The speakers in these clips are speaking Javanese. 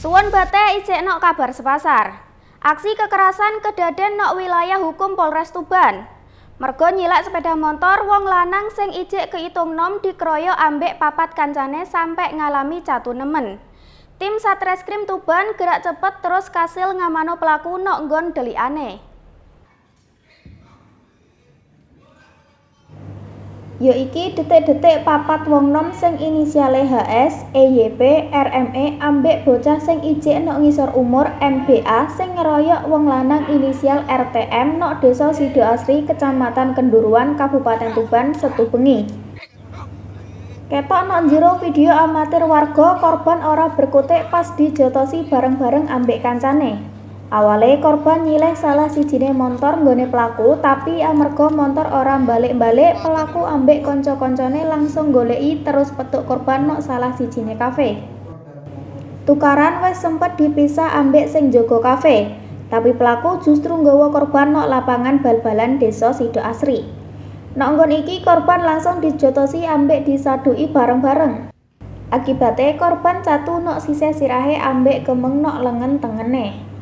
Suwon bate ijekno kabar sepasar. Aksi kekerasan kedaden nok wilayah hukum Polres Tuban. Mergo nyilak sepeda motor, wong lanang sing ijek keitung nom dikeroyok ambek papat kancane sampai ngalami catu nemen. Tim Satreskrim Tuban gerak cepet terus kasil ngamano pelaku nok nggon delikane. Yoiki detik-detik papat wong nom sing inisiale HS, EYP, RME ambek bocah sing ijek nok ngisor umur MBA sing ngeroyok wong lanang inisial RTM nok Desa Sidoasri, Kecamatan Kenduruan, Kabupaten Tuban Setu bengi. Ketok nok njero video amatir warga, korban ora berkutik pas dijotosi bareng-bareng ambek kancane. Awale korban nyileh salah sijine montor nggone pelaku, tapi amarga montor ora balik-balik, pelaku ambek konco-koncone langsung goleki terus petuk korban nok salah sijine kafe. Tukaran wis sempet dipisah ambek sing jaga kafe, tapi pelaku justru nggawa korban nok lapangan bal-balan Desa Sidoasri. Nok nggon iki korban langsung dijotosi ambek disadui bareng-bareng. Akibate korban catu nok sisih sirahe ambek kemeng nok lengen tengene.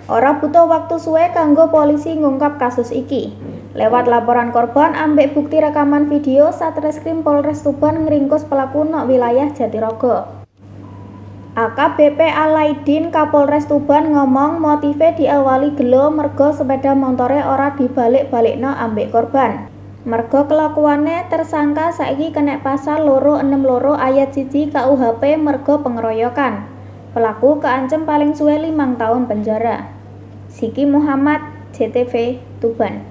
Ora butuh waktu suwe kanggo polisi ngungkap kasus iki. Lewat laporan korban ambek bukti rekaman video, Satreskrim Polres Tuban ngringkus pelaku nok wilayah Jatirogo. AKBP Alaidin Kapolres Tuban ngomong motive diawali gelo mergo sepeda montore ora dibalik-balikno ambek korban. Mergo kelakuane tersangka saiki kena pasal 262 ayat 1 KUHP mergo pengeroyokan. Pelaku keancem paling suwe 5 tahun penjara. Siki Muhammad, JTV, Tuban.